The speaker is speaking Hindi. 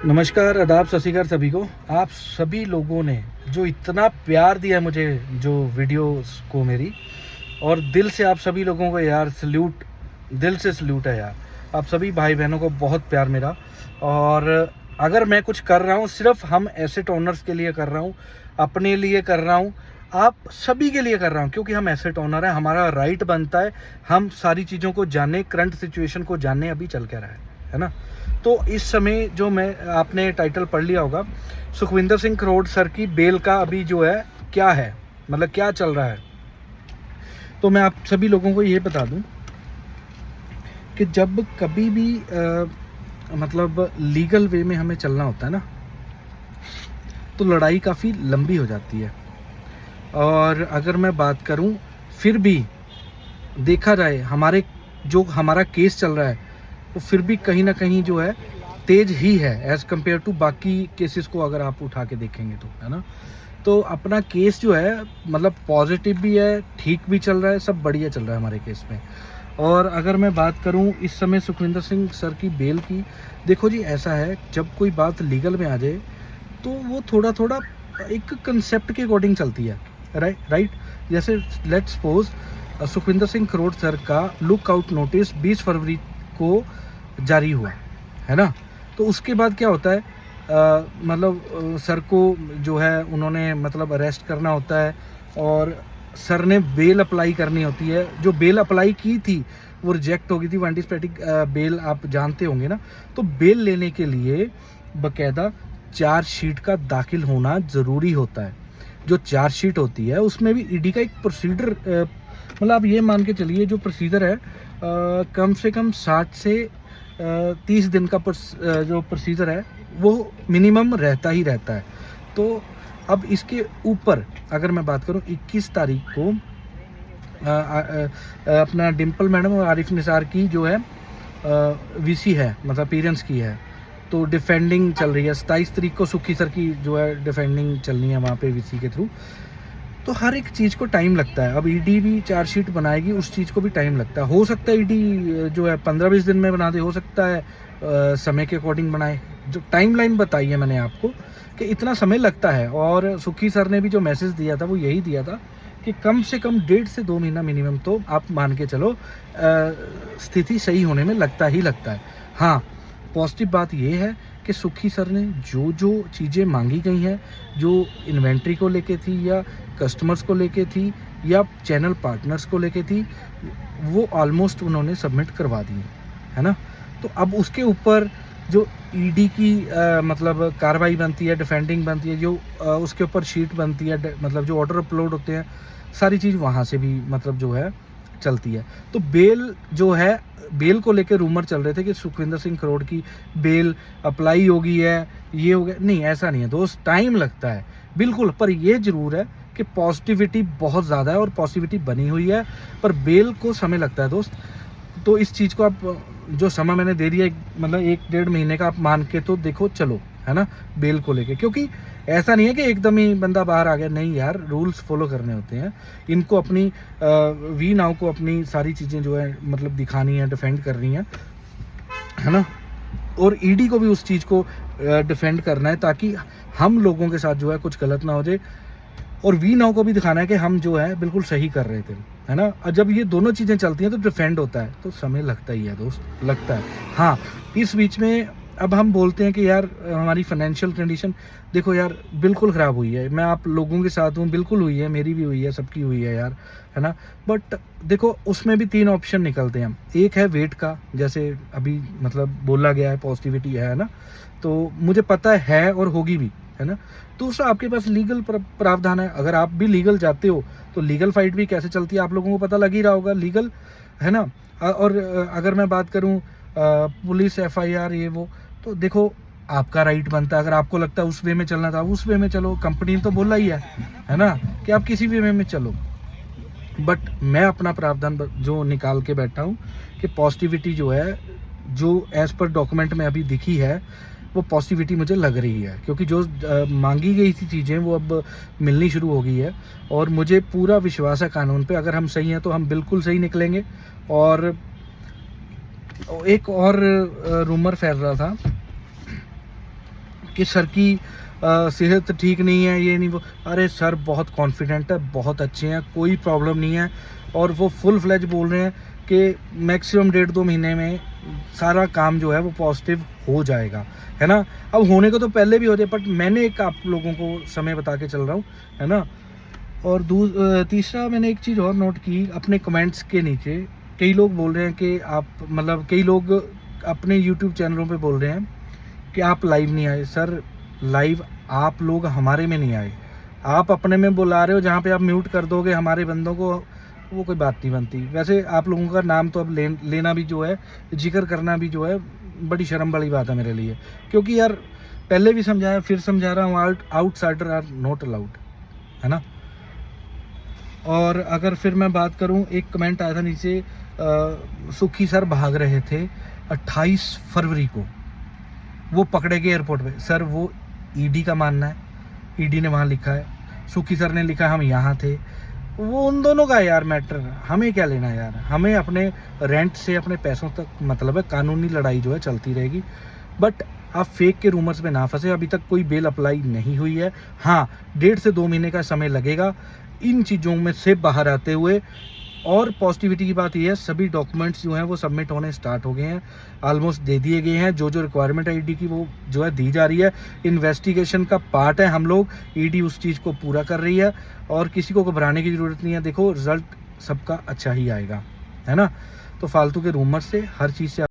नमस्कार, आदाब, सत श्री अकाल सभी को। आप सभी लोगों ने जो इतना प्यार दिया है मुझे, जो वीडियोस को मेरी, और दिल से आप सभी लोगों को यार सल्यूट, दिल से सल्यूट है यार। आप सभी भाई बहनों को बहुत प्यार मेरा। और अगर मैं कुछ कर रहा हूँ सिर्फ हम एसेट ओनर्स के लिए कर रहा हूँ, अपने लिए कर रहा हूँ, आप सभी के लिए कर रहा हूँ, क्योंकि हम एसेट ओनर हैं। हमारा राइट बनता है हम सारी चीज़ों को जाने, करंट सिचुएशन को जाने अभी चल क्या रहा है ना। तो इस समय जो मैं, आपने टाइटल पढ़ लिया होगा, सुखविंदर सिंह खरोट सर की बेल का अभी जो है क्या है, मतलब क्या चल रहा है। तो मैं आप सभी लोगों को ये बता दूं कि जब कभी भी मतलब लीगल वे में हमें चलना होता है ना, तो लड़ाई काफ़ी लंबी हो जाती है। और अगर मैं बात करूं, फिर भी देखा जाए हमारा केस चल रहा है, तो फिर भी कहीं ना कहीं जो है तेज ही है एज़ कम्पेयर टू बाकी केसेस को अगर आप उठा के देखेंगे तो, है ना। तो अपना केस जो है मतलब पॉजिटिव भी है, ठीक भी चल रहा है, सब बढ़िया चल रहा है हमारे केस में। और अगर मैं बात करूं इस समय सुखविंदर सिंह सर की बेल की, देखो जी ऐसा है, जब कोई बात लीगल में आ जाए तो वो थोड़ा थोड़ा एक कंसेप्ट के अकॉर्डिंग चलती है, राइट। जैसे let's suppose Sukhwinder Singh Kharot sir का लुकआउट नोटिस 20 फरवरी को जारी हुआ, है ना। तो उसके बाद क्या होता है, मतलब सर को जो है उन्होंने मतलब अरेस्ट करना होता है, और सर ने बेल अप्लाई करनी होती है। जो बेल अप्लाई की थी वो रिजेक्ट हो गई थी, एंटीसिपेटिक बेल आप जानते होंगे ना। तो बेल लेने के लिए बकायदा चार्जशीट का दाखिल होना ज़रूरी होता है। जो चार्जशीट होती है उसमें भी ईडी का एक प्रोसीजर, मतलब आप ये मान के चलिए जो प्रोसीजर है कम से कम 60 से 30 दिन का जो प्रोसीजर है वो मिनिमम रहता ही रहता है। तो अब इसके ऊपर अगर मैं बात करूं, 21 तारीख को अपना डिम्पल मैडम और आरिफ निसार की जो है वीसी है, मतलब अपीयरेंस की है, तो डिफेंडिंग चल रही है। 27 तारीख को सुखी सर की जो है डिफेंडिंग चलनी है वहाँ पे वीसी के थ्रू। तो हर एक चीज़ को टाइम लगता है। अब ईडी भी चार्जशीट बनाएगी, उस चीज़ को भी टाइम लगता है। हो सकता है ईडी जो है 15-20 दिन में बना दे, हो सकता है समय के अकॉर्डिंग बनाए। जो टाइमलाइन बताई है मैंने आपको कि इतना समय लगता है। और सुखी सर ने भी जो मैसेज दिया था वो यही दिया था कि कम से कम 1.5 से 2 महीना मिनिमम तो आप मान के चलो स्थिति सही होने में लगता ही लगता है। हाँ, पॉजिटिव बात ये है कि सुखी सर ने जो जो चीज़ें मांगी गई हैं, जो इन्वेंट्री को लेके थी या कस्टमर्स को लेके थी या चैनल पार्टनर्स को लेके थी, वो ऑलमोस्ट उन्होंने सबमिट करवा दी है ना। तो अब उसके ऊपर जो ईडी की मतलब कार्रवाई बनती है, डिफेंडिंग बनती है, जो उसके ऊपर शीट बनती है, मतलब जो ऑर्डर अपलोड होते हैं, सारी चीज़ वहाँ से भी मतलब जो है चलती है। तो बेल जो है, बेल को लेकर रूमर चल रहे थे कि सुखविंदर सिंह खरोट की बेल अप्लाई हो गई है, ये हो गया। नहीं, ऐसा नहीं है दोस्त, टाइम लगता है बिल्कुल। पर ये ज़रूर है कि पॉजिटिविटी बहुत ज़्यादा है और पॉजिटिविटी बनी हुई है, पर बेल को समय लगता है दोस्त। तो इस चीज़ को आप जो समय मैंने दे दिया, मतलब 1-1.5 महीने का, आप मान के तो देखो चलो, है ना, बेल को लेके। क्योंकि ऐसा नहीं है कि एकदम ही बंदा बाहर आ गया, नहीं यार, रूल्स फॉलो करने होते हैं। इनको अपनी वी नाउ को अपनी सारी चीज़ें जो है मतलब दिखानी है, डिफेंड करनी है ना। और ईडी को भी उस चीज़ को डिफेंड करना है ताकि हम लोगों के साथ जो है कुछ गलत ना हो जाए, और वी नाउ को भी दिखाना है कि हम जो है बिल्कुल सही कर रहे थे, है ना। और जब ये दोनों चीज़ें चलती हैं तो डिफेंड होता है, तो समय लगता ही है दोस्त, लगता है। हाँ, इस बीच में अब हम बोलते हैं कि यार हमारी फाइनेंशियल कंडीशन देखो यार बिल्कुल ख़राब हुई है। मैं आप लोगों के साथ हूँ, बिल्कुल हुई है, मेरी भी हुई है, सबकी हुई है यार, है ना। बट देखो उसमें भी 3 ऑप्शन निकलते हैं। एक है वेट का, जैसे अभी मतलब बोला गया है, पॉजिटिविटी है ना, तो मुझे पता है और होगी भी, है ना। दूसरा आपके पास लीगल प्रावधान है। अगर आप भी लीगल जाते हो तो लीगल फाइट भी कैसे चलती है आप लोगों को पता लग ही रहा होगा, लीगल, है ना। और अगर मैं बात करूं पुलिस एफआईआर ये वो, तो देखो आपका राइट बनता है। अगर आपको लगता है उस वे में चलना था, उस वे में चलो। कंपनी ने तो बोला ही है ना, कि आप किसी भी वे में चलो। बट मैं अपना प्रावधान जो निकाल के बैठा हूँ कि पॉजिटिविटी जो है, जो एज पर डॉक्यूमेंट में अभी दिखी है, वो पॉजिटिविटी मुझे लग रही है। क्योंकि जो मांगी गई थी चीज़ें वो अब मिलनी शुरू हो गई है, और मुझे पूरा विश्वास है कानून पे। अगर हम सही हैं तो हम बिल्कुल सही निकलेंगे। और एक और रूमर फैल रहा था कि सर की सेहत ठीक नहीं है, ये नहीं वो। अरे सर बहुत कॉन्फिडेंट है, बहुत अच्छे हैं, कोई प्रॉब्लम नहीं है। और वो फुल फ्लेज बोल रहे हैं कि मैक्सिमम 1.5-2 महीने में सारा काम जो है वो पॉजिटिव हो जाएगा, है ना। अब होने को तो पहले भी हो जाए, बट मैंने एक आप लोगों को समय बता के चल रहा हूँ, है ना। और तीसरा मैंने एक चीज़ और नोट की अपने कमेंट्स के नीचे, कई लोग बोल रहे हैं कि आप मतलब कई लोग अपने यूट्यूब चैनलों पे बोल रहे हैं कि आप लाइव नहीं आए। सर लाइव आप लोग हमारे में नहीं आए, आप अपने में बुला रहे हो, जहाँ पे आप म्यूट कर दोगे हमारे बंदों को, वो कोई बात नहीं बनती। वैसे आप लोगों का नाम तो अब लेना भी जो है, जिक्र करना भी जो है, बड़ी शर्म वाली बात है मेरे लिए। क्योंकि यार पहले भी समझाया, फिर समझा रहा हूँ, आउटसाइडर आर नॉट अलाउड, है ना। और अगर फिर मैं बात करूं, एक कमेंट आया था नीचे, सुखी सर भाग रहे थे 28 फरवरी को, वो पकड़े गए एयरपोर्ट पे। सर वो ईडी का मानना है, ईडी ने वहाँ लिखा है, सुखी सर ने लिखा हम यहाँ थे, वो उन दोनों का है यार मैटर, हमें क्या लेना यार। हमें अपने रेंट से अपने पैसों तक मतलब है, कानूनी लड़ाई जो है चलती रहेगी। बट आप फेक के रूमर्स में ना फंसे, अभी तक कोई बेल अप्लाई नहीं हुई है। हाँ 1.5 से 2 महीने का समय लगेगा इन चीज़ों में से बाहर आते हुए। और पॉजिटिविटी की बात यह है, सभी डॉक्यूमेंट्स जो हैं वो सबमिट होने स्टार्ट हो गए हैं, ऑलमोस्ट दे दिए गए हैं। जो जो रिक्वायरमेंट है ईडी की वो जो है दी जा रही है, इन्वेस्टिगेशन का पार्ट है हम लोग, ईडी उस चीज़ को पूरा कर रही है। और किसी को घबराने की ज़रूरत नहीं है, देखो रिजल्ट सबका अच्छा ही आएगा, है ना। तो फालतू के रूमर से हर चीज़ से